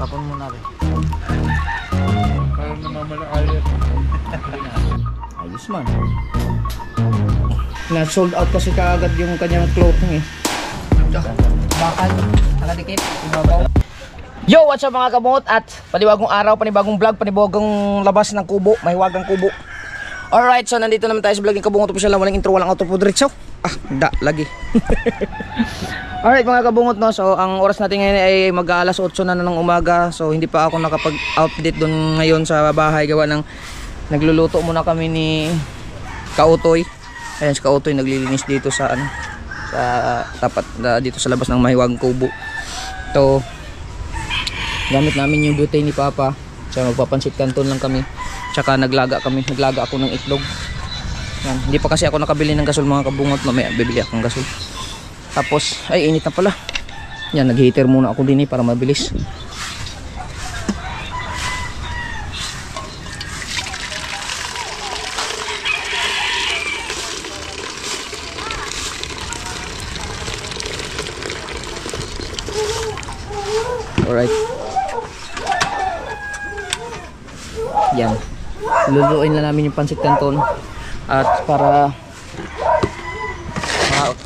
Tapon mo na rin. Parang namamalakayat. Ayos man. Na-sold out kasi kaagad yung kanyang clothing eh. Bakal, nakadikit, ibabaw. Yo, what's up mga kabungot? At panibagong araw, panibagong vlog, panibagong labas ng kubo, mahiwagang kubo. Alright, so nandito naman tayo sa vlog ng Kabungot Official. Walang intro, walang outro po diretso. Lagi. Alright mga kabungot, no? So ang oras natin ngayon ay mag-alas 8 na ng umaga. So hindi pa ako nakapag-update doon ngayon sa bahay. Gawa ng nagluluto muna kami ni Kautoy. Ayan si Kautoy naglilinis dito sa ano, sa tapat dito sa labas ng mahiwagang kubo. So gamit namin yung butane ni Papa. So magpapansit kanton lang kami. Tsaka naglaga ako ng itlog. Yan. Hindi pa kasi ako nakabili ng gasol mga kabungot. Mamaya bibili ako ng gasol. Tapos ay init na pala. Yan, nag-heater muna ako din para mabilis. Alright. Yan. Luluin na namin yung pansit canton at para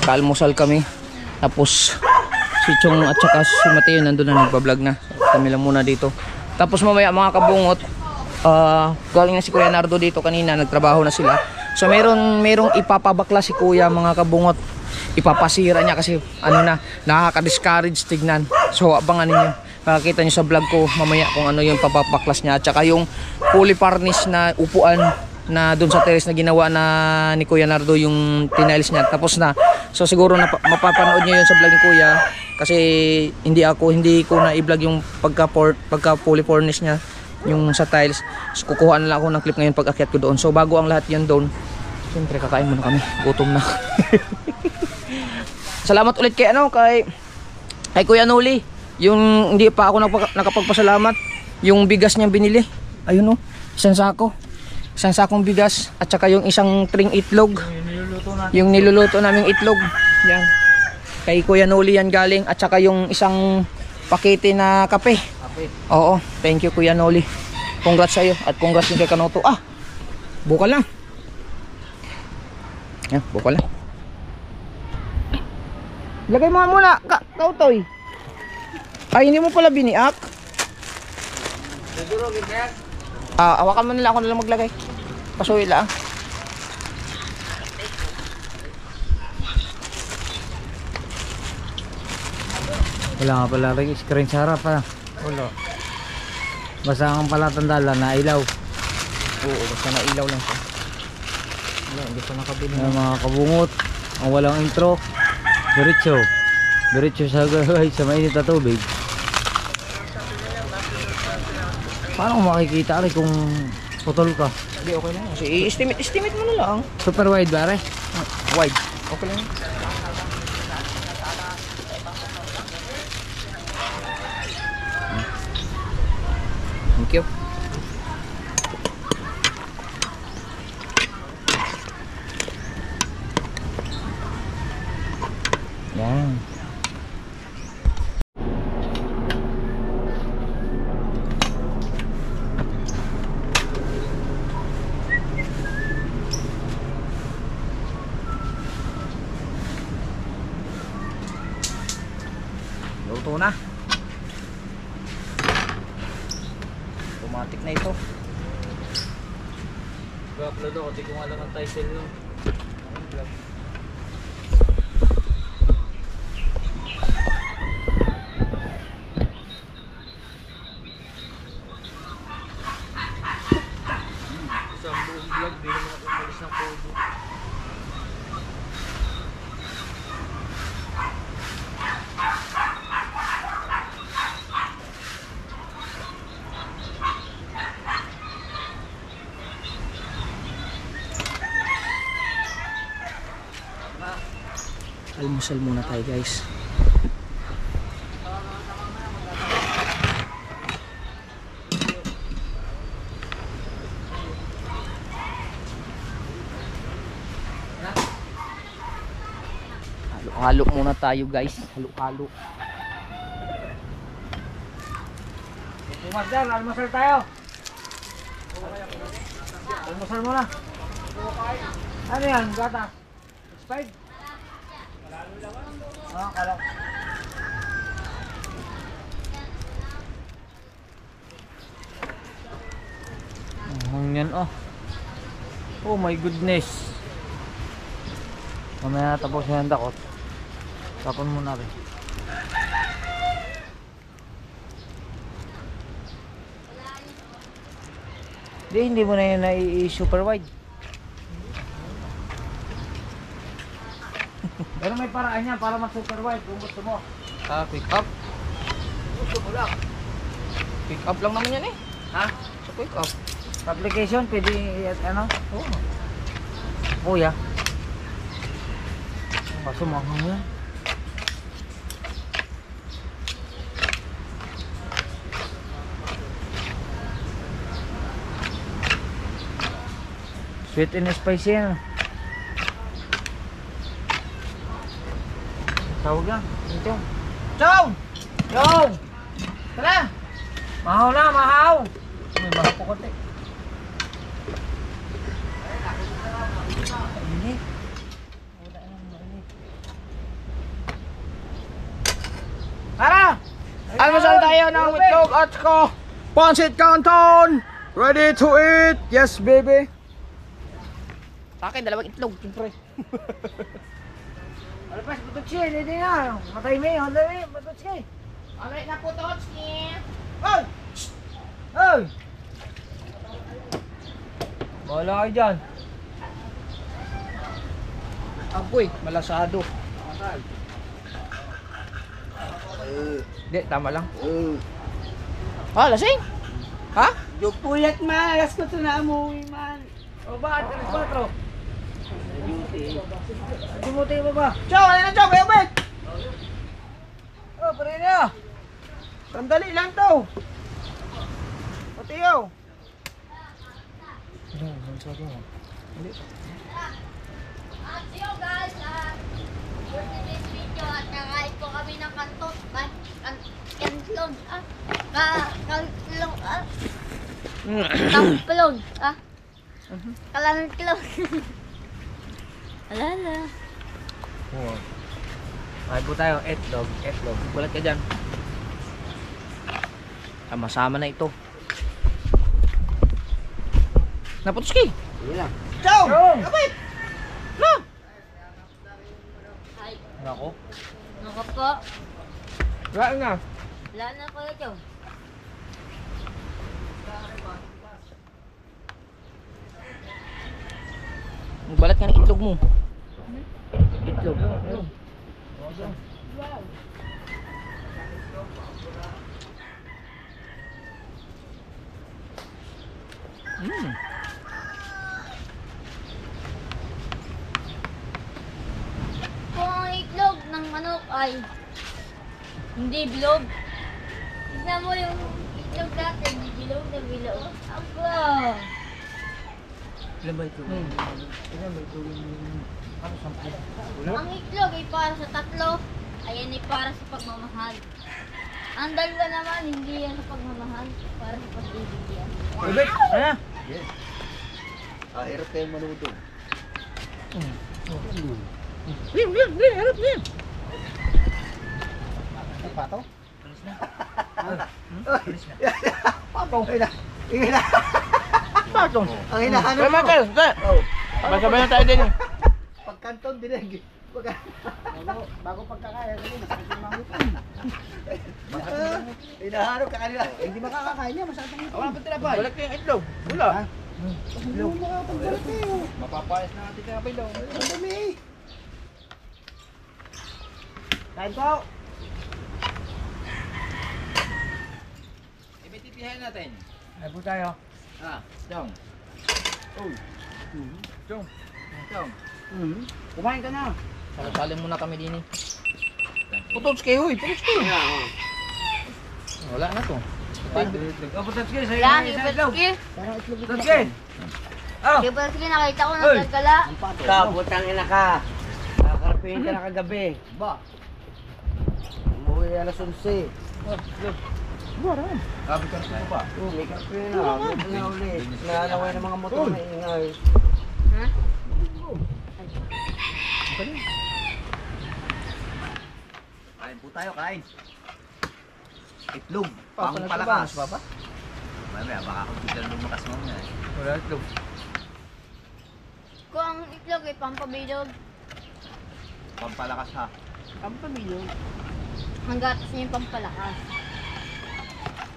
kalmusal kami. Tapos si Chong at saka si Mateo nandun na nagbablog na. Kami lang muna dito. Tapos mamaya mga kabungot, galing na si Kuya Nardo dito kanina, nagtrabaho na sila. So merong ipapabakla si Kuya mga kabungot. Ipapasira niya kasi ano na, nakaka-discourage tignan. So abangan niyo. Makikita nyo sa vlog ko mamaya kung ano yung papapaklas niya. At saka yung fully furnished na upuan na dun sa terrace na ginawa na ni Kuya Nardo, yung tinails niya. Tapos na. So siguro na mapapanood nyo yun sa vlog ni Kuya. Kasi hindi ko na i-vlog yung pagka fully furnished niya. Yung sa tiles. So kukuha na lang ako ng clip ngayon pag akyat ko doon. So bago ang lahat yun doon, siyempre kakain muna kami. Gutom na. Salamat ulit kay Kuya Noli. Yung hindi pa ako nakapagpasalamat, yung bigas niyang binili. Ayun oh, isang sakong bigas at saka yung isang tring itlog. Yung niluluto naming itlog. Yan. Kay Kuya Noli yan galing at saka yung isang pakete na kape. Oo, thank you Kuya Noli. Congrats sa iyo at congrats din kay Kanoto. Bukal lang. Yan, bukal lang. Lagay mo muna, Kautoy. Ay, hindi mo pala biniak. Awakan mo nila, ako nalang maglagay. Pasuwi lang. Wala nga pala rin screen sa harap ha. Wala. Basta ang pala tandala na ilaw. Oo, basta na ilaw lang siya. Wala, hindi pa nakabili. Mga kabungot, ang walang intro. Diretso sa mainit na tubig. Paano makikita rin kung putol ka? Hindi, okay lang. Kasi i-estimate mo na lang. Super wide ba rin? Wide. Okay lang. Thank you. Yan. Luto na. Automatic na ito. Upload ako, di ko nga lang ang title no. Isang buong vlog, di naman ako umalis ng podo. Almusal muna tayo guys. Halo-halo muna tayo guys. Halo-halo. Master, almasal tayo. Almasal muna. Ano yan? Gata? Expired? Ah, kalak. Ang yan oh. Oh my goodness. Mamaya tapos na yung dakot. Tapon muna rin. Hindi mo na yun na-super wide. Pero may paraan yan para mag-super wide kung gusto mo. Pick up. Gusto mo lang. Pick up lang naman yan eh. Ha? Sa pick up. Application, pwede ano? Oo. Kuya. Kaso mahal yan. Sweet and spicy yan. Tawag yan. Ito. Chong! Chong! Tara! Mahaw na, mahaw! May mahaw po konti. Init. Tara! Almasal tayo ng itlog at ko. Pancit Canton! Ready to eat! Yes, baby! Sa akin, dalawang itlog, siyempre. Alpas, Bututsi, hindi na. Matay mo yun, Bututsi. Alright na po, Totski. Hoy! Hoy! Bahala kayo dyan. Agoy, malasado. Hindi, tama lang. Ah, lasing? Ha? Yung puyat man, alas ko ito na amuwi man. O bakit? Alas 4. Dumuti mo ba? Chong, ano na Chong? Kaya ba? Oh, pare na. Sandali lang to. Patiyo. Yo guys, for today's video at nakain po kami ng kanton, kantlon, kamplon, kalantlon. Alala. Ay po tayo, etlog. Bulat ka dyan. Sama-sama na ito. Naputski. Yun lang. Chong! Chong! Kapit! No! Ay, Nako. nako po. Wala nga. Wala na ko ito. Balat nga ng itlog mo. Itlog. Ayun. Kung ang itlog ng manok ay hindi bilog, tignan mo yung itlog natin, bilog na bilog. Aba! Ilan ba ito? Ilan ba ito? Ano, 10? Ang itlog ay para sa tatlo, ayan ay para sa pagmamahal. Ang dalawa naman, hindi yan sa pagmamahal, para sa pag-ibig yan. Ubit! Ano? Hirap kayo manudo. Harap niya. Pato? Patong. Ina. Patong. Ang hinahanap Kaya Michael, Oh. sabay-sabay na tayo din. Pagkanton din bago pagkakaya kasi hinahanap ka kanila. Hindi makakakain niya, masyadong ito. Wala pa tinapay. Wala kayong itlog. Wala. Hindi mo makakapagbalat kayo. Mapapayas na natin tinapay daw. Ang dami. Kain po. Ibitipihan natin. Ay po tayo. Chong. Chong. Chong. Kumain ka na. Salim muna kami din eh. Putotski, huy. Putotski. Wala na to. Bututsi, sa'yo Yan, na isa itlog. Ibatski. Parang itlog ito. Bututsi! Oh! Ibatski, nakita ko Hoy! ng galgala. Kabutang ina ka. Kakarapin ka na kagabi. Ba? Umuwi alas 11. Sabi ka rin ba? Oh, may kape na. Buti na ulit. Naalaway ng mga motor na ingay. Ha? Kain po tayo, kain. Itlog, Papa, pangpalakas. Papa? Mamaya, baka kung biglang lumakas mo nga eh. Wala itlog. Kung ang itlog ay pampabilog, Pampalakas ha. Ang pamilyo. ang gatas niya yung pampalakas.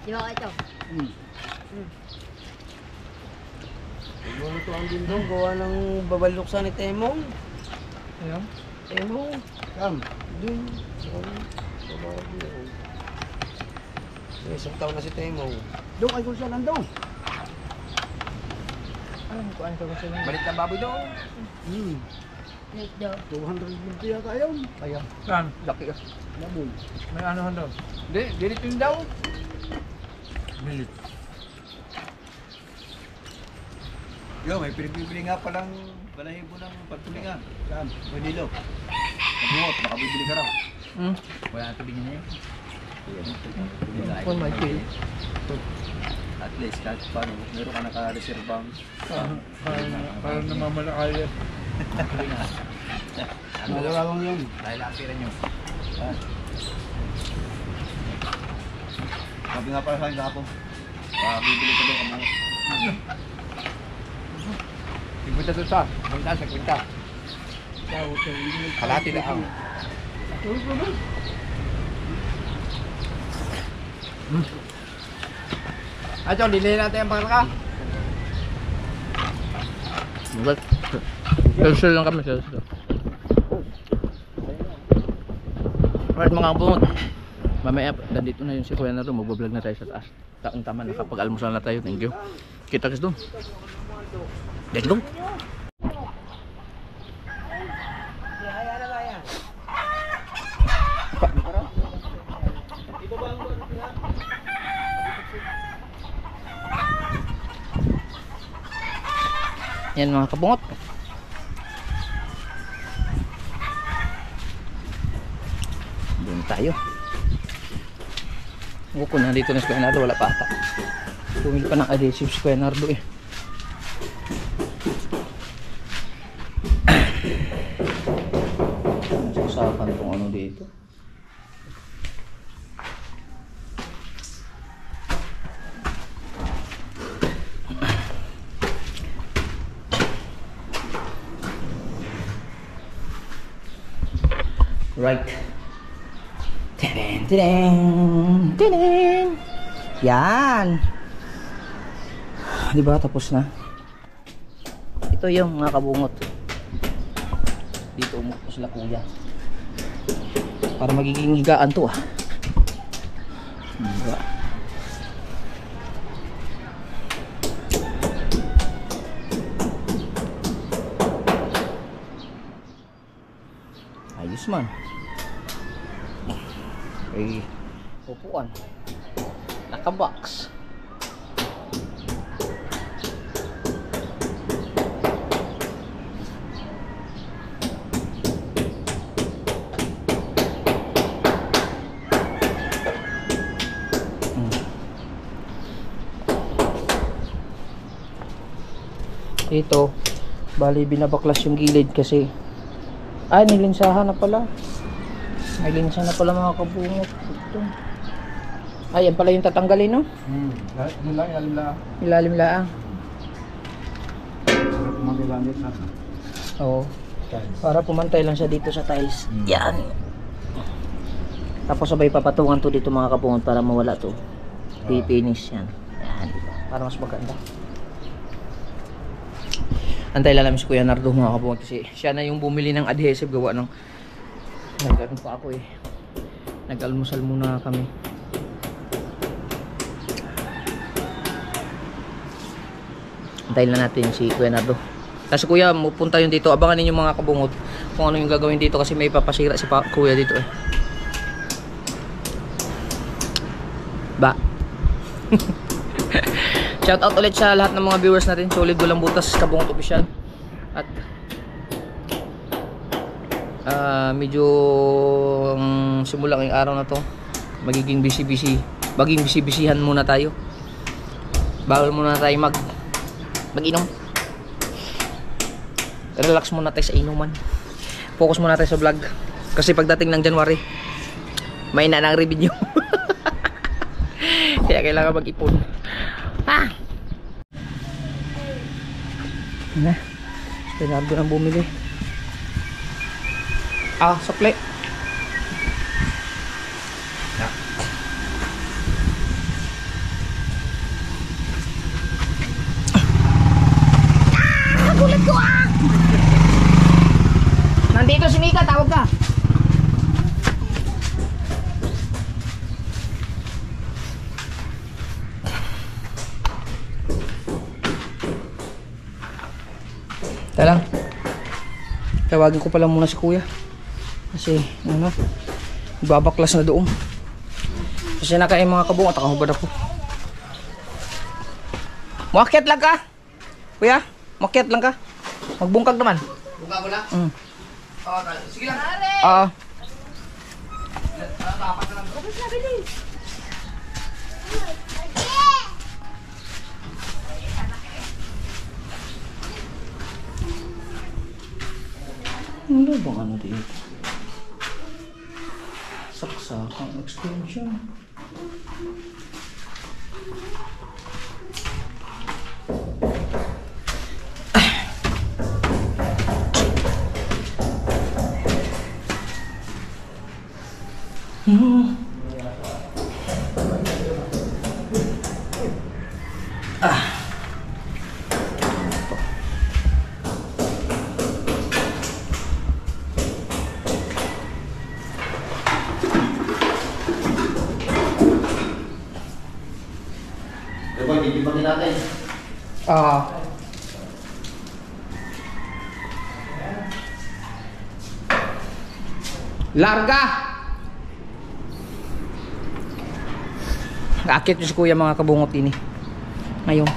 Di ba ito? Lulutuan din doon. Gawa ng babaluksan ni Temong. Ayun. Temong. Kam. Doon. May isang taon na si Temong. Doon ay kung siya nandun. Ano ko ang tawag sa'yo? Balik na baboy doon. Wait daw. 250 yata yun. Ayun. Saan? Laki ah. Baboy. May ano doon? Hindi, ganito yung daw. Milit. Yo, may pinibili nga palang balahibo ng pagtulingan. Saan? Manilo. Nabuot, baka bibili ka raw. Hmm? Wala na tubigin niya yun. Kung may pay. At least, kahit paano, meron ka naka-reservang. Parang namamalakaya. Ano dalawang yun? Dahil apira nyo. Sabi nga pala sa akin kahapon, bibili ka daw ka mo. Sigpunta doon sa. Punta, sigpunta. Kalati na ang. Acho, delay natin ang pangalaka. Ba't? Cancel lang kami, cancel. Alright mga kabungot, mamaya nandito na yung si Kuya Nardo, magbablog na tayo sa taas. Taong tama, nakapag-almusal na tayo, thank you. Kita kasi doon. Let's go. Yan mga kabungot. Doon tayo. Kung nandito na si Kuya Nardo, wala pa ata. Bumili pa ng adhesive si Kuya Nardo eh. Usapan kung ano dito. Right. Tadang, tadang, tadang. Yan. Diba tapos na? Ito yung mga kabungot. Dito umupo sila kuya. Para magiging higaan to ah. Diba? Ayos man. Okay. Upuan. Naka-box. Ito, bali binabaklas yung gilid kasi nilinsahan na pala. May linsa na pala mga kabungot. Ito. Yan pala yung tatanggalin, no? Ilalim lang. Ilalim lang. Magigamit na. Oo. Para pumantay lang siya dito sa tiles. Yan. Tapos sabay papatungan to dito mga kabungot para mawala to. Finish yan. Yan. Para mas maganda. Antay lang namin si Kuya Nardo mga kabungot kasi siya na yung bumili ng adhesive gawa ng nag-ano pa ako eh. Nag-almusal muna kami. Antayin lang natin si Kuya Nardo. Kasi Kuya, pupunta yun dito. Abangan ninyo mga kabungot kung ano yung gagawin dito kasi may papasira si Kuya dito eh. Ba? Shout out ulit sa lahat ng mga viewers natin. Solid Walang Butas Kabungot Official. At medyo simula ngayong araw na to magiging busy Maging bisibisihan muna tayo. Bawal muna tayo mag-inom. Relax muna tayo sa inuman. Focus muna tayo sa vlog. Kasi pagdating ng January, may na ng revenue. Kaya kailangan mag-ipon. Ah! Na. Pinardo nang bumili. Sukli. Gulat ko Nandito si Mika, tawag ka. Lang. Tawagin ko pala muna si kuya. Kasi babaklas na doon. Kasi nakain mga kabungot, nakahubad ako. Makyat lang ka. Kuya, makyat lang ka. Magbungkag naman. Bungkag ko lang? Sige lang. Ano bang ano dito? Saksakang extension. Titibagin natin. Larga! Akit si kuya mga kabungot ini. Ngayon.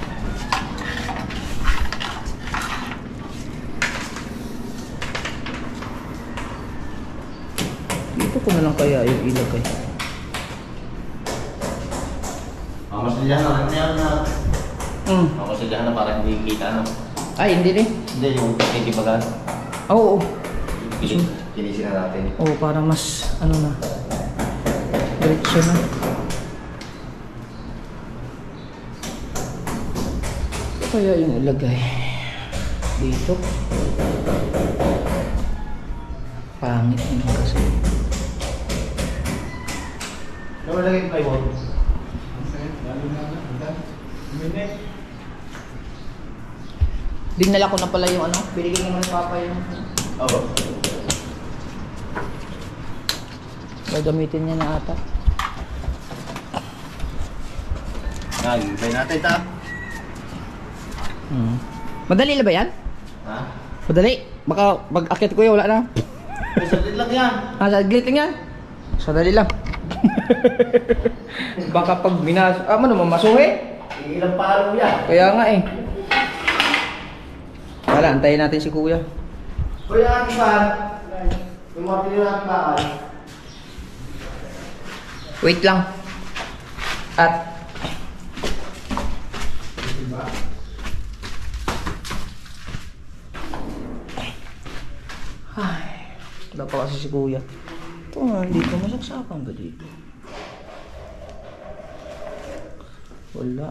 Dito ko na lang kaya yung ilagay. Mamasalihan na yan na. Mamasalihan na para hindi kita ano. Ay, hindi rin. Hindi, yung titibagan. Oo. Kinisin na natin. Oo, para mas ano na. Diretso na. Kaya yung ilagay dito. Pangit yun kasi. Ano lagay yung plywood? Dinala ko na pala yung ano. Binigay naman ni Papa yung Oo. gagamitin niya na ata. Nagibay natin ta. Madali na ba yan? Ha? Madali. Baka pag-akit ko yun, wala na. May saglit lang yan. Saglit lang yan. Sadali lang. Baka pag mamasuhi. Ilang palo yan. Kaya nga eh. Wala, antayin natin si kuya. Kuya, Atiban. Yung mga pinili natin bakal. Wait lang. At wala pa kasi si kuya. Ito nga, dito masaksakan ba dito? Wala.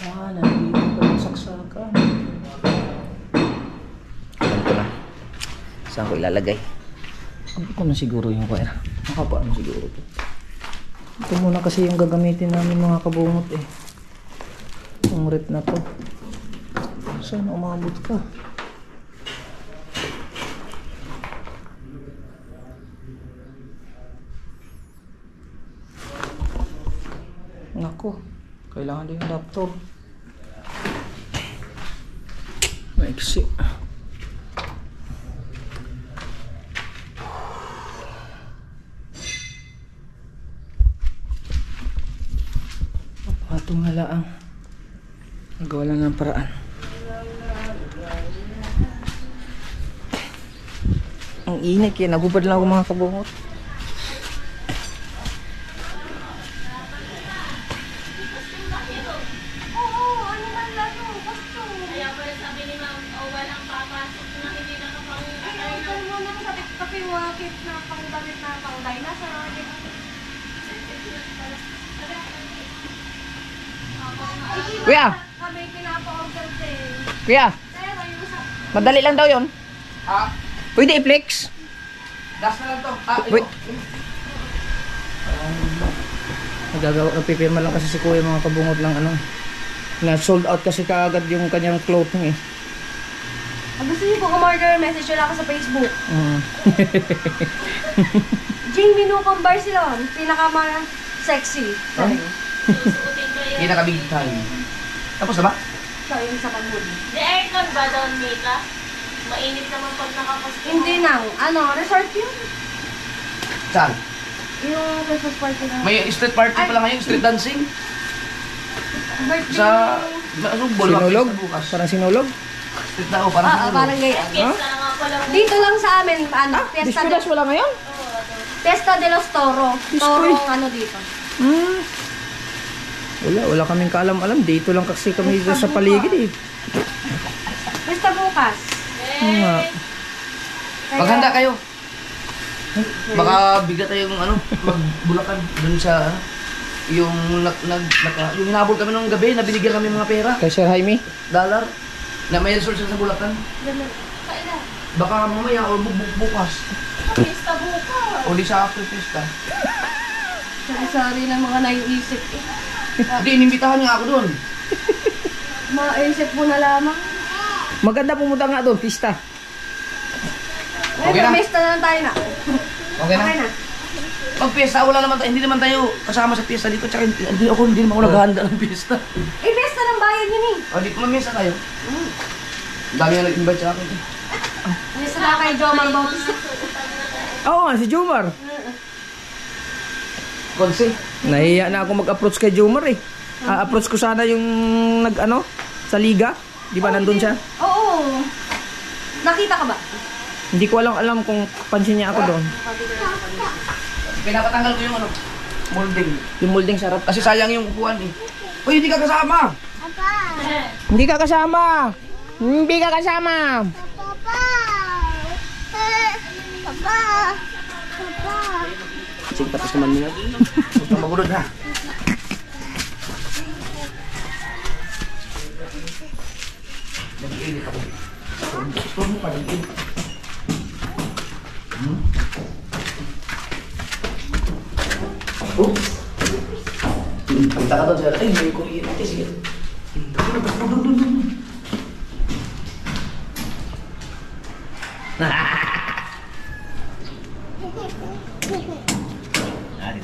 Nandito pa yung saksakan. Alam ko na. Saan ko ilalagay? Sabi ko na siguro yung wire. Makapaano siguro ito. Ito muna kasi yung gagamitin namin mga kabungot eh. Yung rip na to. Saan umabot ka? Nako, kailangan din yung adapter. Maiksi. Patong halaang. Nagawa lang ng paraan. Ang init kaya nagubad lang ako mga kabungot. tayo na sa akin. Kuya, Kami pinapa-order din. kuya, Kaya tayo sa... madali lang daw yun. Ah, Pwede i-flex. das na lang to. Ah, Wait. Nagagawa, nagpipirma lang kasi si kuya mga kabungot lang ano. Na sold out kasi kaagad yung kanyang clothing eh. Pag gusto niyo po umorder, message nyo lang ako sa Facebook. Mm. Jing Minukong Bar sila. Pinaka-sexy. Sabi. Hindi na kami time. Tapos na ba? So, yung sa pag-hoodie. The aircon ba doon, Mika? Mainit naman pag nakapasko. Hindi nang, resort yun. Saan? Yung Christmas party na. May street party pala ngayon, street dancing. Birthday. Sa... Sinulog? Parang sinulog? Street na ako, parang sinulog. Parang ganyan. Fiesta na nga pala. Dito lang sa amin, Fiesta Dispidas wala ngayon? Fiesta de los Toro. Toro dito. Hmm. Wala kaming kaalam-alam. Dito lang kasi kami dito sa paligid eh. Fiesta bukas. Oo nga. Maghanda kayo. Baka bigat tayo yung magbulakan dun sa yung yung hinabol kami nung gabi na binigyan kami mga pera, Kay Sir Jaime? dollar na may resort sa Bulacan. Kailan? Baka mamaya o bukas Fiesta bukas. o di sa after fiesta. Sari-sari ng mga naiisip. Hindi, inimbitahan niya ako doon. Maisip mo na lamang. Maganda pumunta nga doon, pista. Okay na? May na lang tayo na. Okay na? Pag fiesta, wala naman tayo, hindi naman tayo kasama sa fiesta dito. Tsaka hindi naman ako naghahanda ng fiesta. Eh, fiesta ng bayan yun eh. O di, mamisa tayo. Ang dami na nag-invite sa akin. Fiesta na kay Jomar Bautista. Oo nga, si Jomar. Konse. Nahiya na ako mag-approach kay Jomar eh. Approach ko sana yung sa liga. Di ba nandun siya? Oo. Nakita ka ba? Hindi ko alam kung pansin niya ako doon. Pinapatanggal ko yung molding. Yung molding sarap. Kasi sayang yung upuan eh. Uy, hindi ka kasama! Hindi ka kasama! Hindi ka kasama! Sige, tapos naman nila. Huwag kang magulod ha. Nag-iinit ako. Gusto mo pa, nag-iinit. Oops! Pagta ka doon, sir. Ay, may kuryente. Sige. Doon.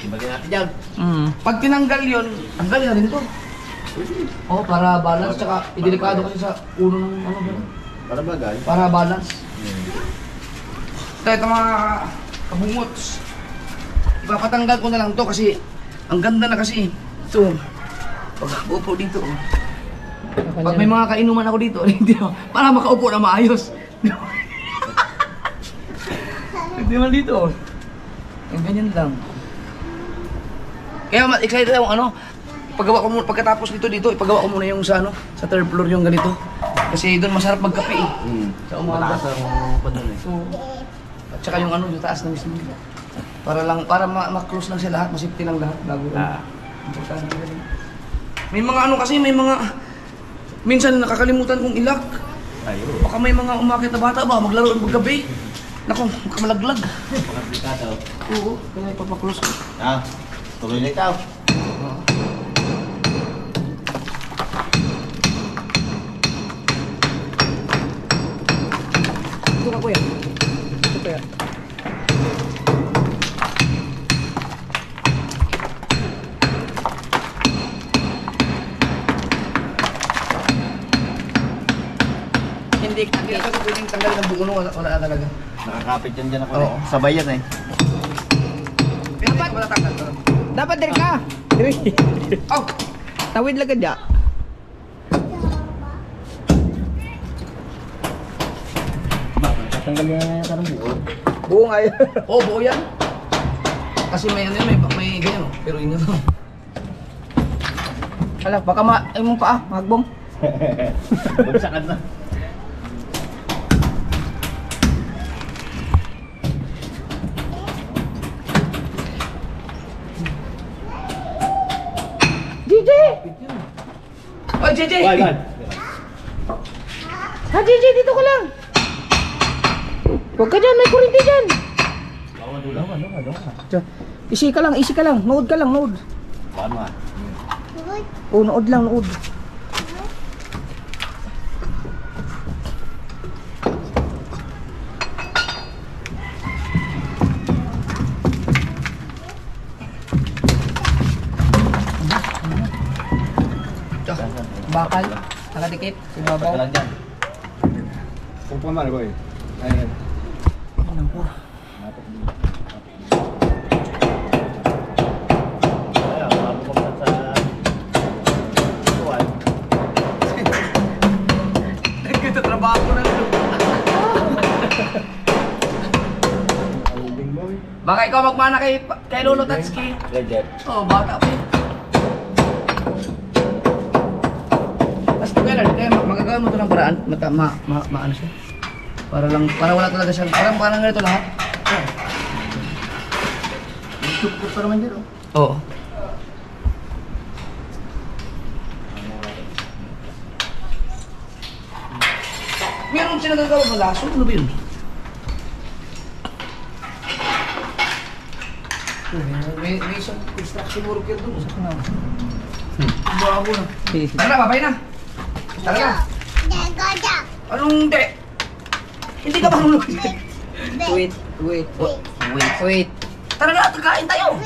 Tibagin natin yan. Pag tinanggal yun, tanggalin na rin to. Oo, para balance. Tsaka, idelikado kasi sa ulo ng gano'n. Para bagay. Para balance. Ito mga kabungots. Ipapatanggal ko na lang to kasi ang ganda na kasi. Ito. Pag upo dito. Pag may mga kainuman ako dito, hindi para makaupo na maayos. Hindi man dito. Yung ganyan lang. Kaya excited ako paggawa ko muna, pagkatapos dito ipagawa ko muna yung sa sa third floor yung ganito. Kasi doon masarap magkape eh. Sa umaga. Mataas ang padon eh. So, at saka yung yung taas na mismo. Para ma-close lang sila lahat, masipti lang lahat bago. Importante rin. May mga kasi may mga minsan nakakalimutan kong ilak. Ayun. Baka may mga umakit na bata ba maglaro maggabi. Naku, baka malaglag. Pagkaplikado. Oo, kaya ipapaklose ko. Tuloy na ikaw. Ito ka kuya. Ito kuya. Hindi ka pwedeng tanggalin ng buo wala talaga. Nakakapit yan dyan ako Oo. eh. Sabay yan eh. Pero hindi ko matatanggal. Dapat diri ka. Diri. Oh! Tawid lagad ya. Tanggal yan na karang buo. Buo nga yun. Oo, buo yan. Kasi may may ganyan. Pero inyo to. Ala, baka mong paa, magbong. Bagsakan na. Oy, JJ! Why, why? Ha, JJ, dito ka lang. Huwag ka dyan, may kurinti dyan. Diyan. Easy ka lang. Nood ka lang, nood. Paano nga? Oh, nood lang, nood. Bakal, nakadikit, ibabaw. Pagkalan dyan. Kaya, mabuksan sa... tuwan. Nagkatatrabaho ko na ito. Baka ikaw magmana kay Lolo Tatsuki. Legend. Oo, bata pa yun. Basta kailan, kaya magagawa mo ito ng paraan. Ano siya? Para wala talaga siyang, parang ganito lahat. YouTube pa naman dyan, oh. Oo. Meron siya nagagawa ng laso, ano ba yun? May isang construction worker doon. Saka na. Bago na. Tara na, babay na. Tara na. Anong hindi? Hindi ka marunong. Wait. Tara na, kakain tayo.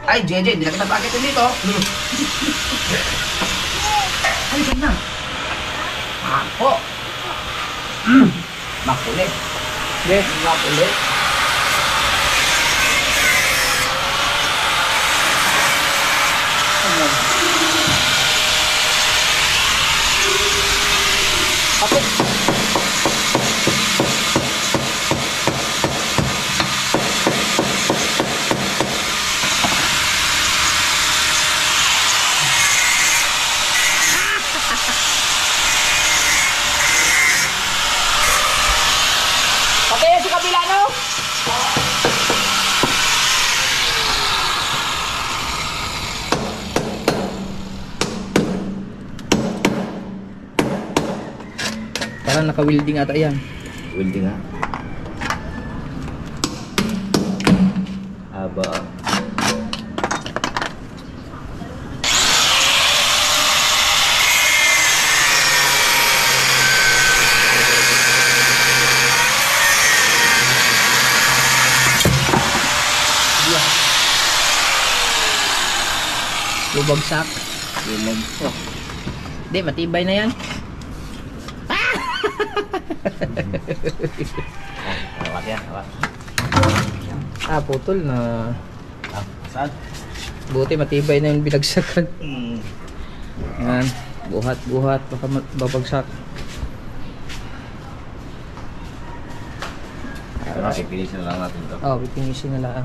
Ay, JJ, hindi na kita pakitin dito. Halika na. Ako. Makulit. Yes. Makulit. Pati yan sa kabila, no? Parang naka-welding ata yan. Welding nga. Aba. Bubagsak. Lumag. Hindi, matibay na yan. Awat yan, awat. Ah, putol na. Ah, saan? Buti matibay na yung binagsakan. Yan. Buhat. Baka babagsak. Pipilisin na lang natin ito. Oh, pipinisin na lang.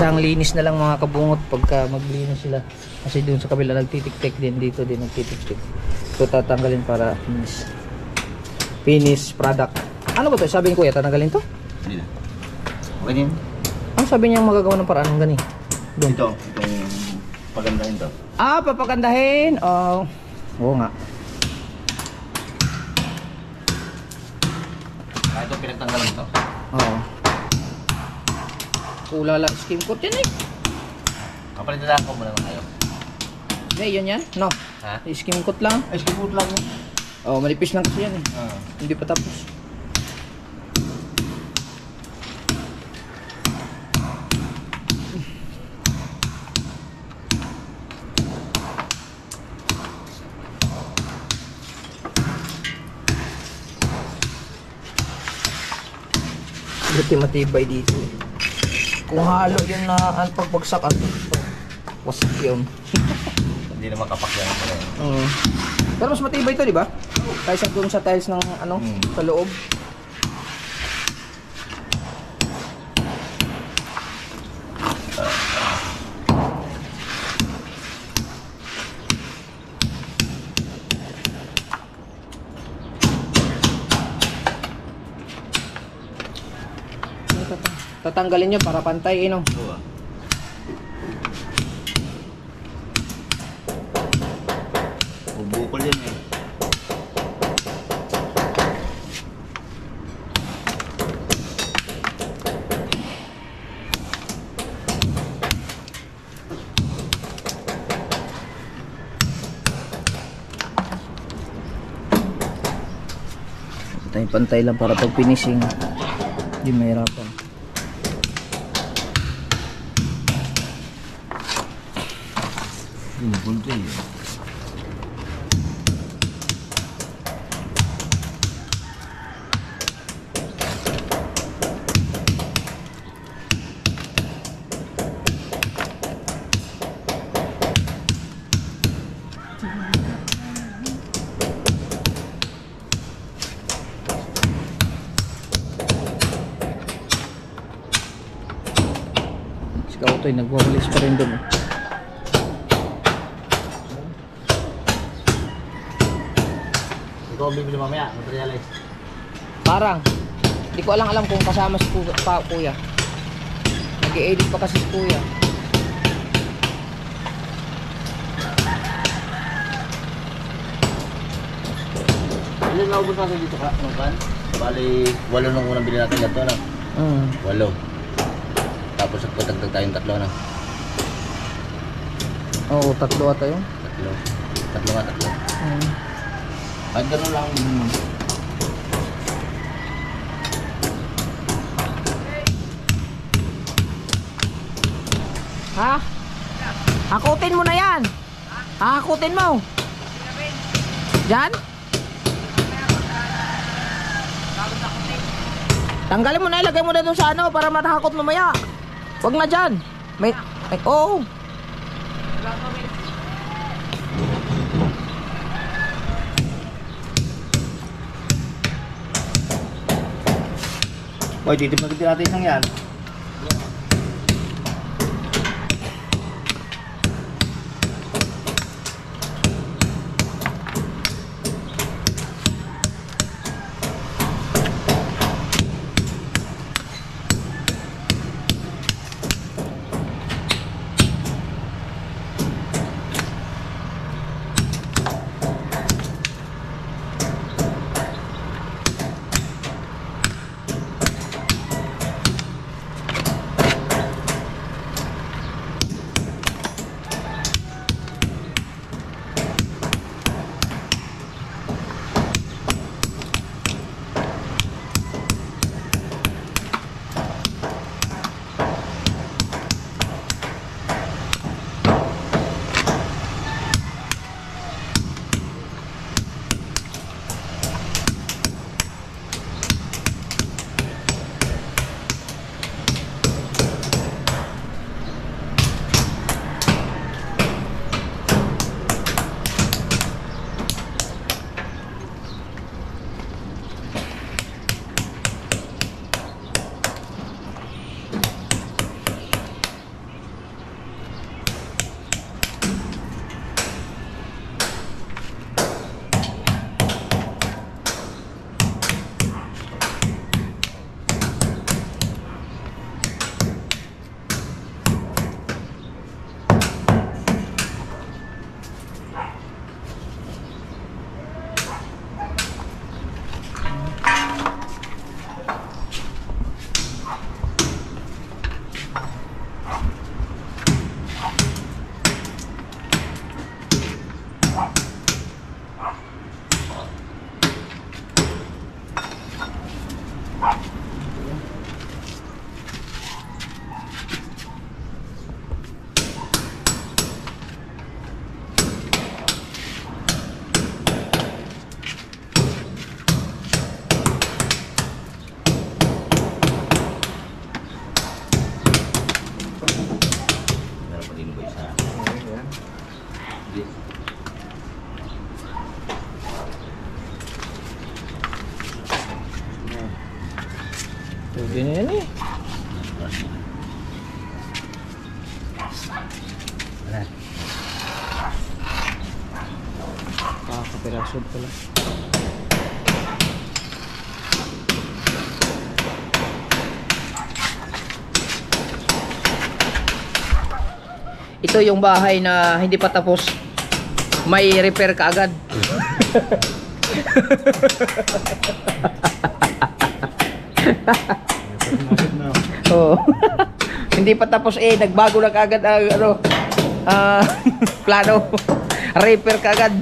Isang linis na lang mga kabungot pagka maglinis sila. Kasi doon sa kabila nagtitik-tik din, dito din nagtitik-tik. So tatanggalin para finish product. Ano ba to? Sabi ni Kuya, tatanggalin to? Hindi na. Okay din. Ano sabi niya magagawa ng paraan ng gani? Doon. Itong pagandahin to. Ah, papagandahin. Oh. Oo nga. Ito pinagtanggalan to. Oo. Kulala skim coat yan eh. Kapalit na ako muna ng kayo. Hindi, yun yan. No. Ha? Skim coat lang. Ay, skipot lang yun. Oh, manipis lang kasi yan eh. Ah. Hindi pa tapos. Buti matibay dito. Kung halo yun na ang pagbagsak at wasak yun. Hindi na makapak yan. Pero mas matibay to, di ba? Kaysa doon sa tiles ng ano, sa loob. Tatanggalin nyo para pantay, no? Oo. Bubukol yan eh. Pantay lang para pag finishing hindi mahirapan. Punto eh. Si Kautoy nagwawalis pa rin doon eh. Ikaw ang bibili mamaya, materialize. Parang hindi ko alam kung kasama si Kuya. Nag-i-edit pa kasi si Kuya. Ilan na ubos natin dito ka? Anong kan? Bali, 8 nung unang bili natin ganito na. 8. Tapos nagpatagdag tayong 3 na. Oo, 3 ata yun. 3 nga, 3. At gano'n lang. Ha? Hakutin mo na yan. Hakutin mo. Diyan? Tanggalin mo na, ilagay mo na doon sa ano para matahakot mamaya. Huwag na dyan. Oo. Boy, titip na natin isang yan. Wala. Kapirasod pala. Ito yung bahay na hindi pa tapos. May repair ka agad. Oo. Hindi pa tapos nagbago lang agad ang plano. Repair ka agad.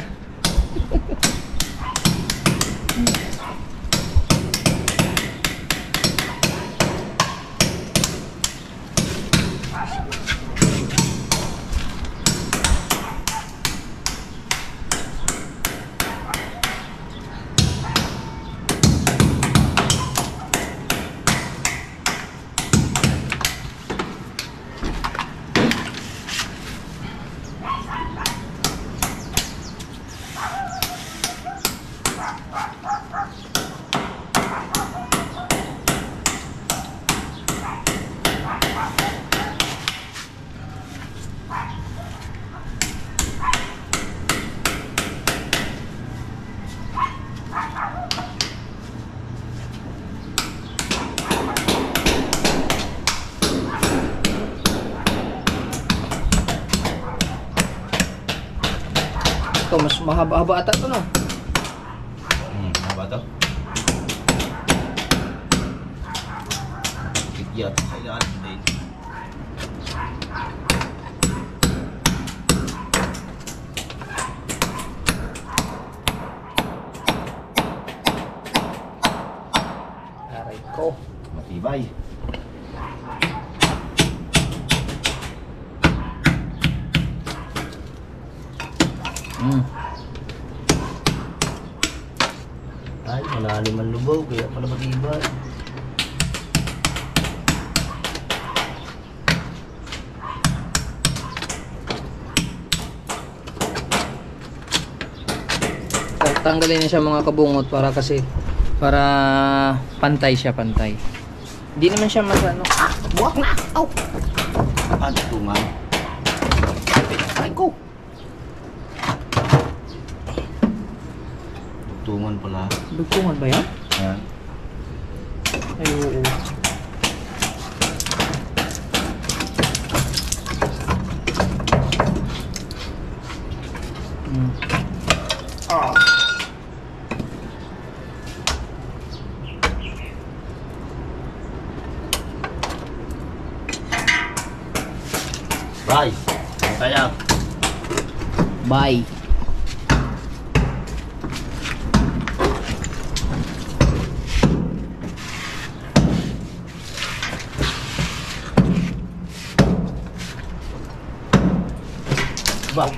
Ito, mas mahaba-haba ata ito, no? Haba to? Tigyat. Kailangan din. Aray ko. Matibay. Ay, malalim ang lubog, kaya pala matibay. Tanggalin niya siya mga kabungot para pantay siya, pantay. Hindi naman siya masano. Buwak na! Aw! Ah, tungan. Aray ko! Tungan pala. Dugtungan ba yan? Yan. Ay, oo. Bye. Kaya. Bye. Bye.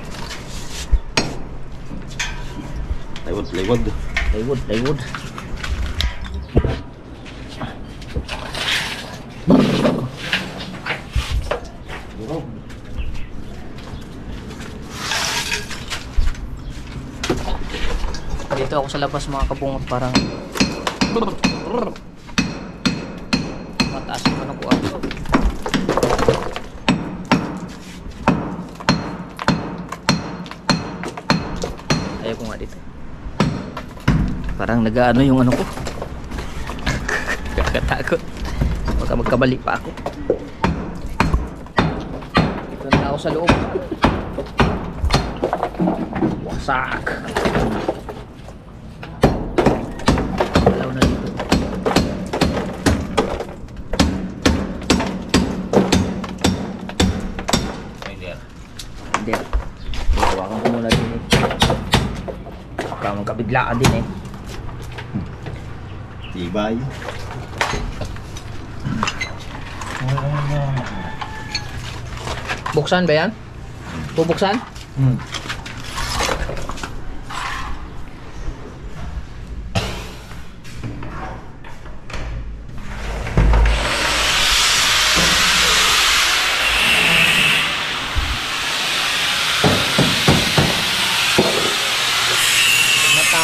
Laywod. Laywod. Dito ako sa labas mga kabungot, parang mataas yung ano ko ako. Ayaw ko nga dito. Parang nag-ano yung ano ko. Kakatakot. Baka magkabali pa ako. Dito na ako sa loob. Wasak. Alaw na dito. Hindi. Hawakan ko muna din baka magkabiglaan din Tibay. Buksan ba yan? Bubuksan?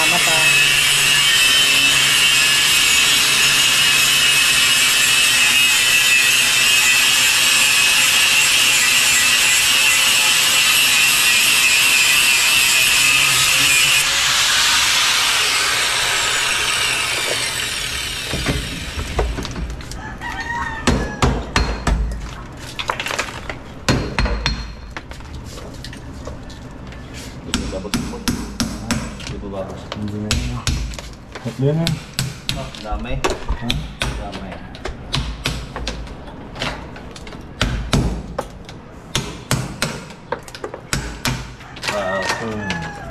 Mata. Yan na. Dami. Dami.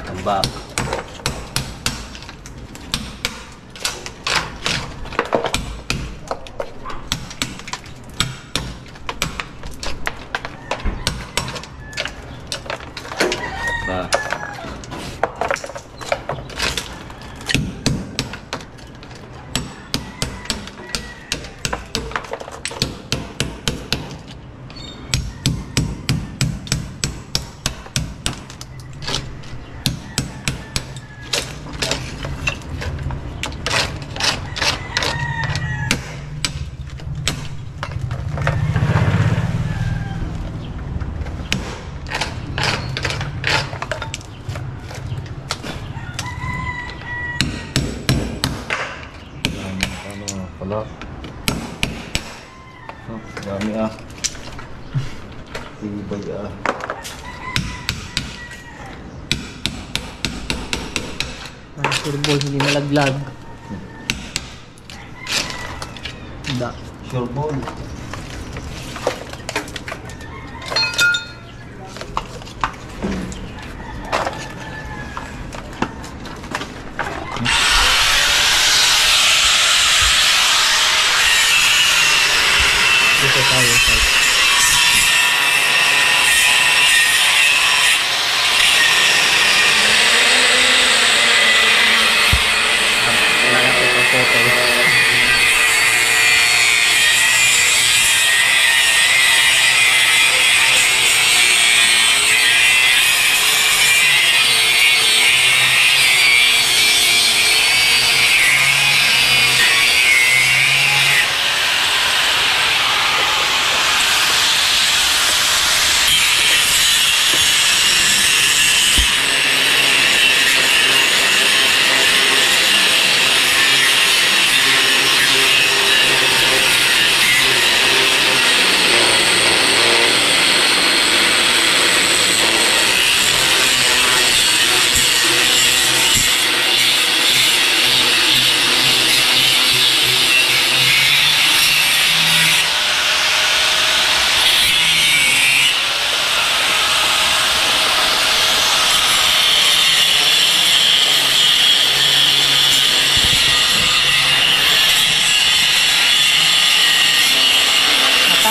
Tambak. Ba. Wala. Oh, dami ah. Tibay ah. Sure ball, hindi malaglag. Da. Sure ball. Dito tayo sa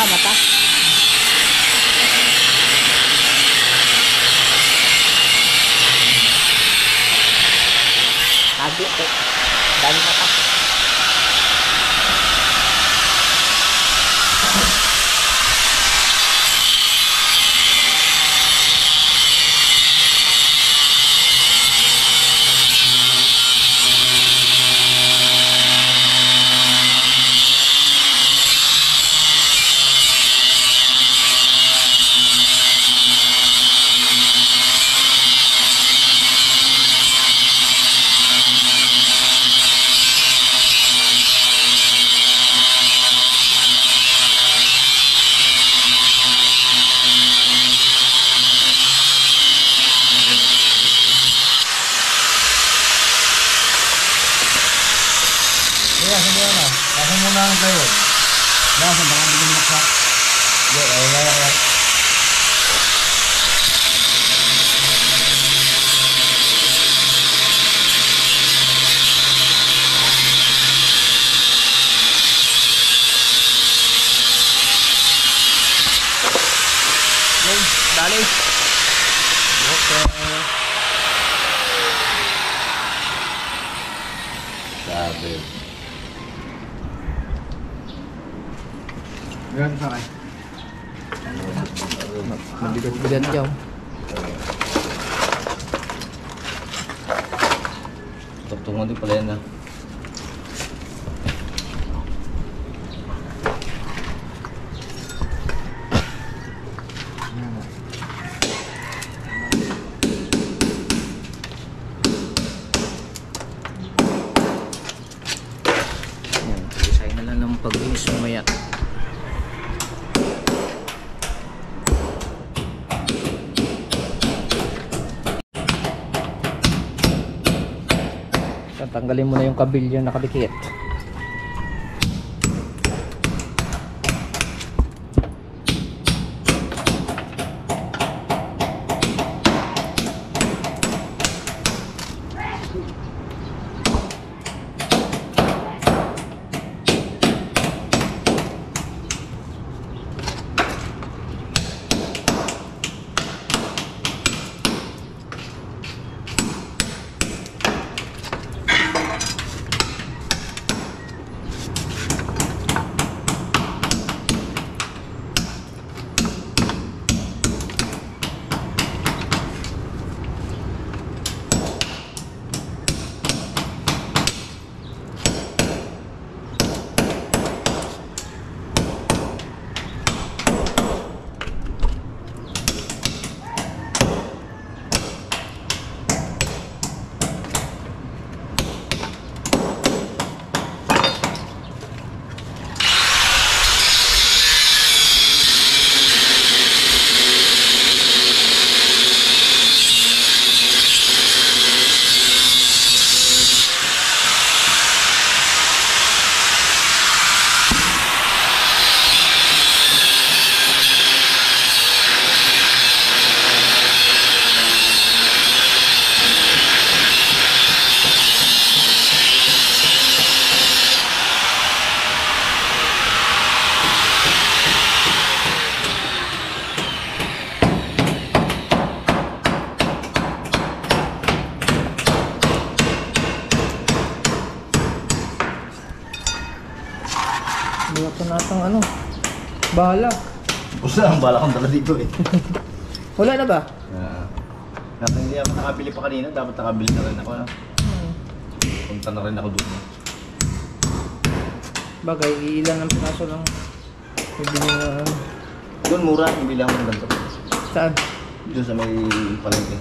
mata. Agi po. Dami mata. Langsung muna ang tayo. Langsung baka bigyan maksa. Ay. Dali. Okay. Sabi. Ganun sa kay. Mabigat-bigat dyan. Tugtungan din pala yan ah. Isay na lang ng pag-inis mamaya. Tanggalin mo na yung kabilyo na nakadikit. Wala pa natang ano. Bahala. Basta ang bala kong dala dito eh. Wala na ba? Dapat hindi ako nakabili pa kanina, dapat nakabili na rin ako. Punta na rin ako doon. Bagay, ilan ang pinaso lang. Bibili na. Doon mura, hindi lang ako ng ganito. Saan? Doon sa may palengke.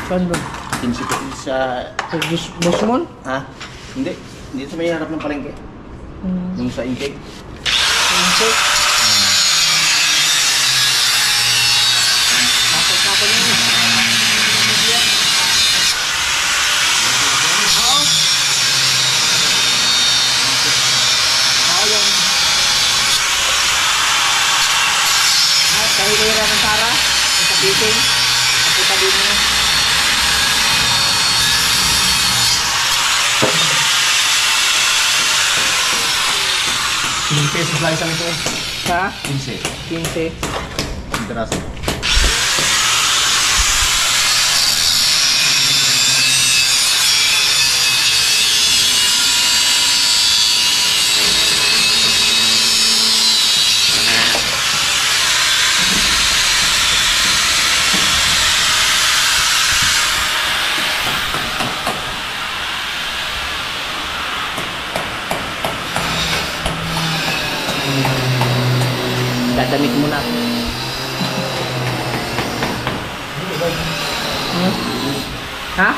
Saan doon? 15 pesos sa... Sa Bosmon? Ha? Hindi. Dito sa may harap ng palengke. Yung sa intake. Intake? Bakit na ako yun? Kahit kayo ng Sara, yung sa fitting, nakita din mo. 15 pesos lang isang ito. Ha? 15. 15. Ang teraso. Dadamit mo na. Ha?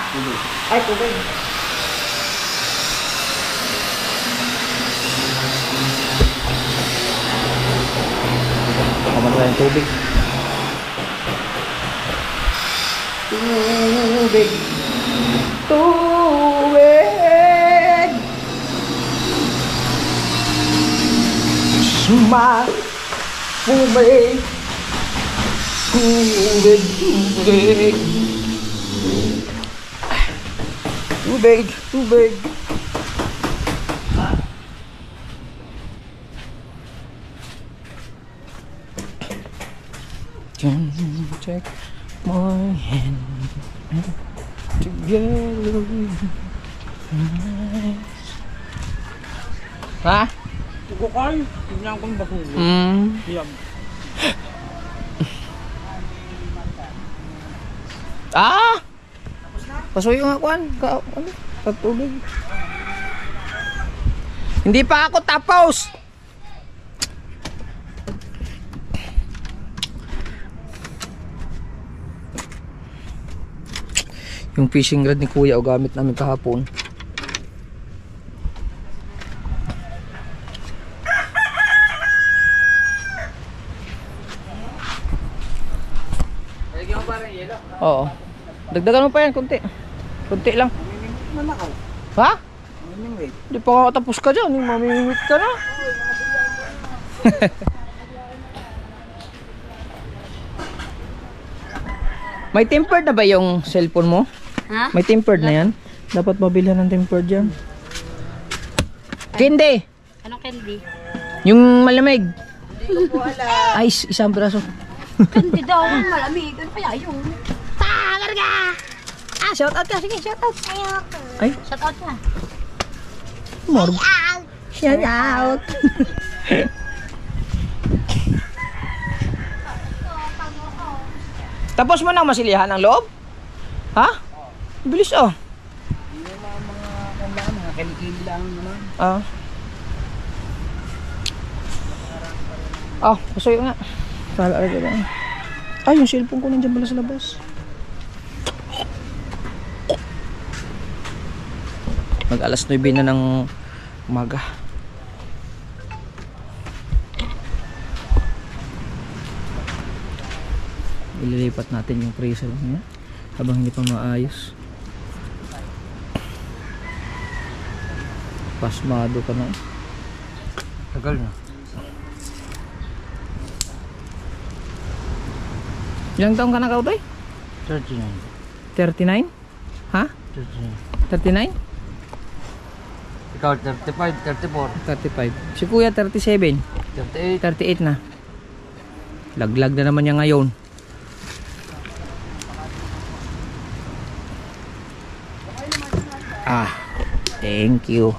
Ay, tubig. Kamatay yung tubig. Tubig. Tubig. Smile. Tubig. Tubig. Tubig. Tubig. Tubig. Can you take my hand together? Ha? Bukay. Tignan ko yung basugo. Yan. Ah! Pasuyo nga kuan. Ano? Patubig. Hindi pa ako tapos. Yung fishing rod ni Kuya o gamit namin kahapon. Oo. Dagdagan mo pa yan, konti. Konti lang. Ha? Hindi pa nga tapos ka dyan. Mamimimit ka na. May tempered na ba yung cellphone mo? Ha? May tempered na yan? Dapat mabilhan ng tempered dyan. Candy! Anong candy? Yung malamig. Ay, isang piraso. Hindi daw, malamig. Ano kaya yun? Shout out ka. Sige, shout out. Ay, Shout out ka. morg. Shout out. Tapos mo na masilihan ang loob? Ha? Bilis oh. Mga kilikili lang naman. Ah. Ah, pasuyo nga. Kala rin ba? Ay, yung cellphone ko nandiyan pala sa labas. Mag alas 9 na ng umaga. Ililipat natin yung freezer niya habang hindi pa maayos. Pasmado ka na. Tagal na. Ilang taong ka na, Kautoy? 39. 39? Ha? 39. 39? Ikaw 35, 34, 35. Si Kuya 37. 38. 38 na. Laglag na naman niya ngayon. Ah, thank you.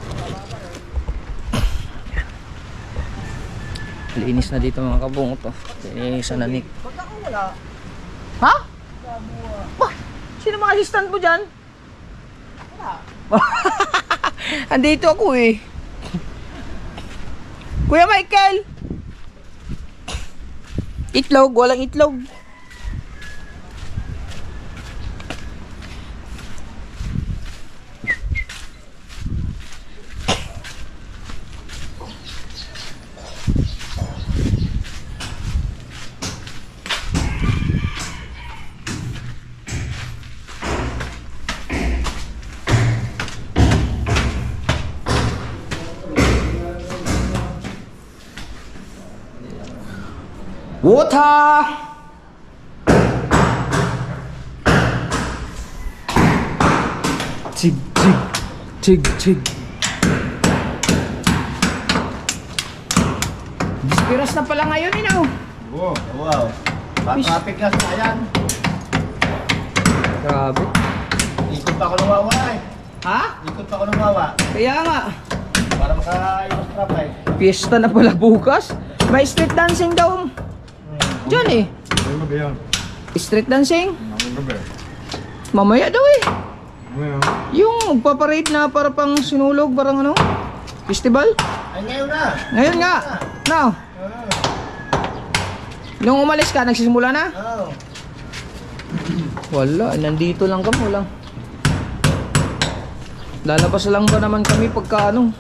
Linis na dito mga kabong to. Sa nanik. Ha? Bah, sino mga assistant mo dyan? Andito ako eh. Kuya Michael. Itlog, walang itlog. Water! Tig, tig, tig, tig. Dispiras na pala ngayon, inaw. Wow. Traffic na sa ayan. Grabe. Ikot pa ako ng wawa eh. Ha? Ikot pa ako ng wawa. Kaya nga. Para makaiwas traffic. Fiesta na pala bukas. May street dancing daw. Diyan eh. Street dancing? Mamaya daw eh. Yung magpaparade na para pang sinulog, parang ano? Festival? Ay, ngayon na. Ngayon nga. Now. Nung umalis ka, nagsisimula na? Oo. Wala, nandito lang kami lang. Lalabas lang ba naman kami pagka ano?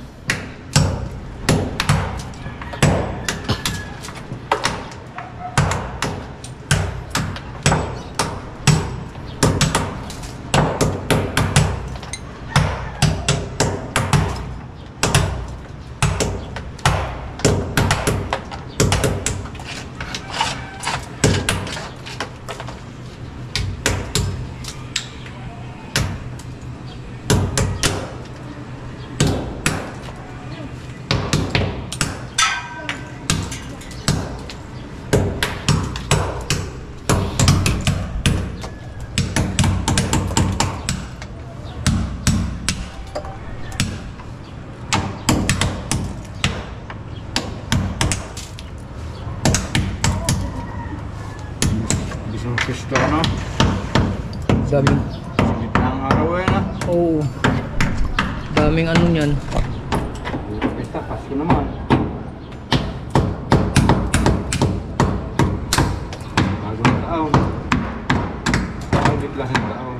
Pisto na. Daming, Sigit na ang araw eh na. oh, daming ano niyan. Pista, Pasko naman. Bagong taon. Bagit lang ang taon.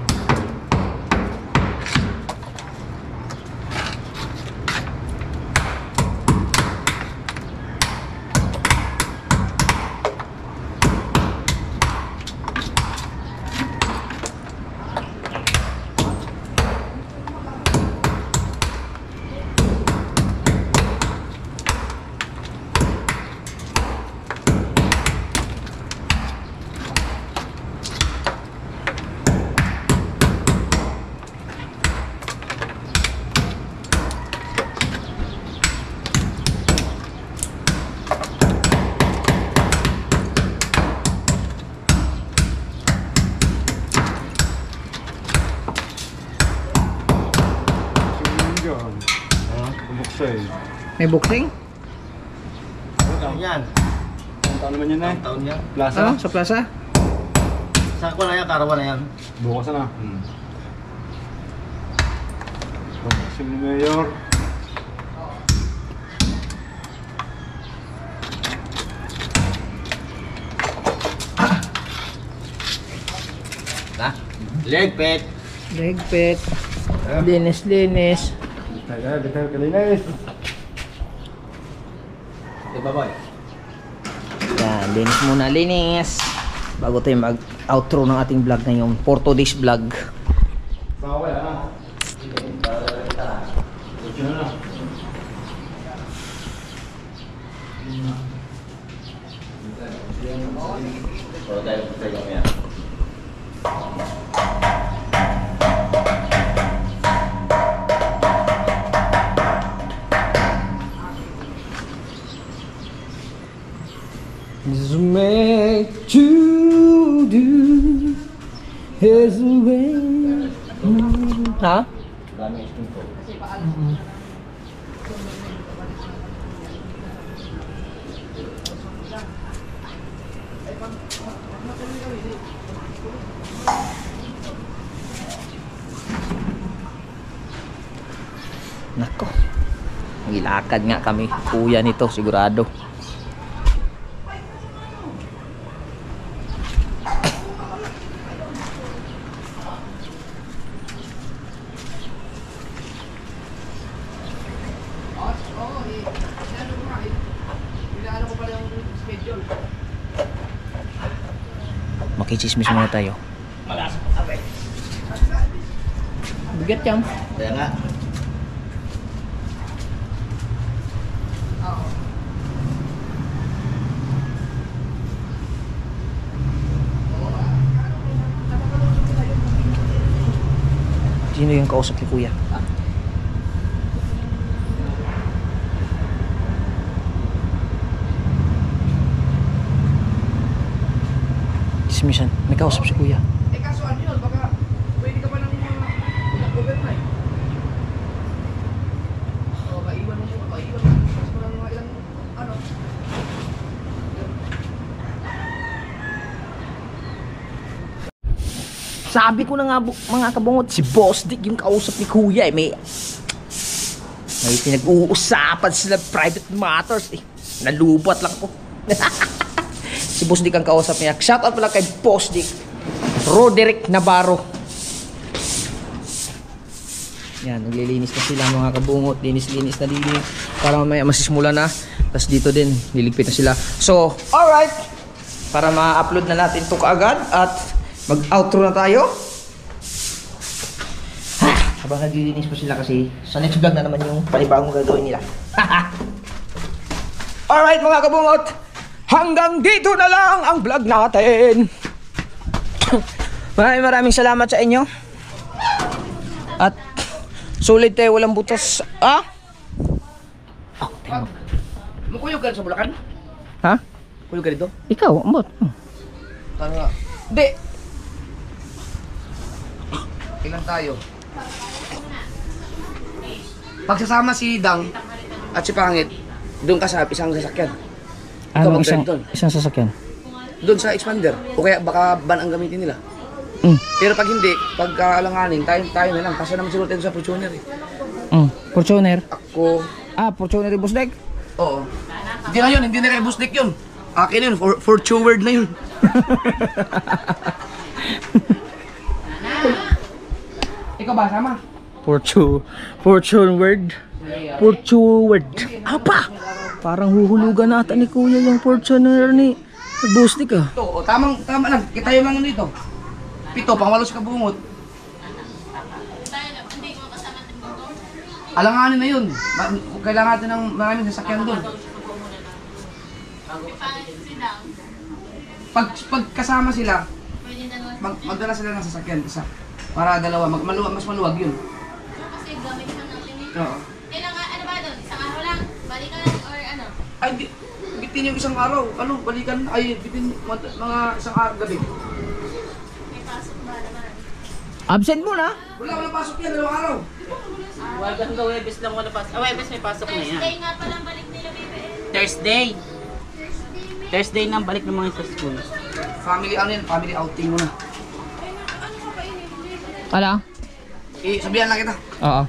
May boxing? Taon yan. Ang taon naman yun eh. Taon yan. Plaza. Ano? Sa plaza? Sa ko na yan, karawan na yan. Bukas na. Pag-asim ni Mayor. Na? Legpet. Legpet. Linis. Tagal, kalinis. Diba boy? Yan, linis. Bago tayo mag-outro ng ating vlog ngayon. For today's vlog. Bawal ah. Ito na. So, dahil sa iyo yan. Is make to do his way. Ha? Dami isang ko. Nako. Ilakad nga kami. Kuya nito sigurado. Makichismis muna tayo. Bigat yan. Kaya nga. Sino yung kausap ni Kuya? Dismissan. May kausap si Kuya. Eh kaso ano yun, baka pwede ka pa nang mag-cover na eh. O, maiwan mo muna, mas mo lang mga ilang, ano. Sabi ko na nga mga kabungot, si Boss Dick yung kausap ni Kuya eh. May pinag-uusapan sila private matters eh. Nalubat lang po. Si Boss Dick ang kausap niya. Shoutout pala kay Boss Dick Roderick Navarro. Yan, naglilinis na sila mga kabungot. Linis na linis. Para mamaya masisimula na. Tapos dito din, liligpit na sila. So, alright. Para ma-upload na natin ito kaagad. At mag-outro na tayo. Habang naglilinis pa sila kasi sa next vlog na naman yung panibagong gagawin nila. Alright mga kabungot. Hanggang dito na lang ang vlog natin. Maraming salamat sa inyo. At sulit tayo, walang butas. Ah? Oh, Kuyog ka sa Bulacan? ha? Kuyog ka dito? Ikaw, ambot. Tanga. Hindi. Ilan tayo? Pagsasama si Dang at si Pangit, doon ka sa isang sasakyan. Ano mag-drive doon? isang sasakyan? Doon sa expander. O kaya baka van ang gamitin nila. Pero pag hindi, pag alanganin, tayo na lang. Kasi naman siguro tayo sa Fortuner eh. Fortuner? Ako, Fortuner yung Boss Dick? oo. Hindi na yun, hindi na kay Bustik yun. Akin yun, Fortuner na yun. Ikaw ba, sama? Fortune word. Apa? Parang huhulugan nata ni Kuya yung Fortuner ni Boss Dick ah. Ito, tama lang. Kita yung mga nito. 7, pang 8 sa kabungot. Alanganin na yun. Kailangan natin ng maraming sasakyan doon. Pag kasama sila, magdala sila ng sasakyan isa. Para dalawa, mas maluwag yun. Kasi gamit man natin eh. Oo. Kailangan, ano ba doon? Isang araw lang? Balikan or ano? Ay, bitin yung isang araw. Ano, balikan, ay, bitin mga isang araw gabi. May pasok ba naman? Absent mo na. Wala pasok yan, dalawang araw. Hanggang Webes lang wala pasok. Webes may pasok na yan. Thursday nga palang balik nila, bebe. Thursday. Thursday na balik ng mga sa school. Family ano yan, family outing muna. Ala? Sabihan lang kita. Oo.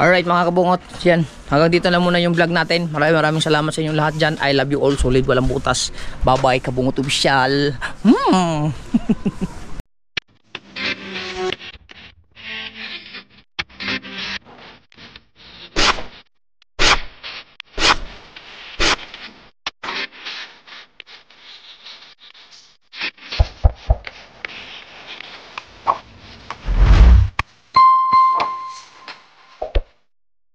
Alright mga kabungot, yan. Hanggang dito na muna yung vlog natin. Maraming salamat sa inyong lahat dyan. I love you all, solid, walang butas. Bye bye kabungot official.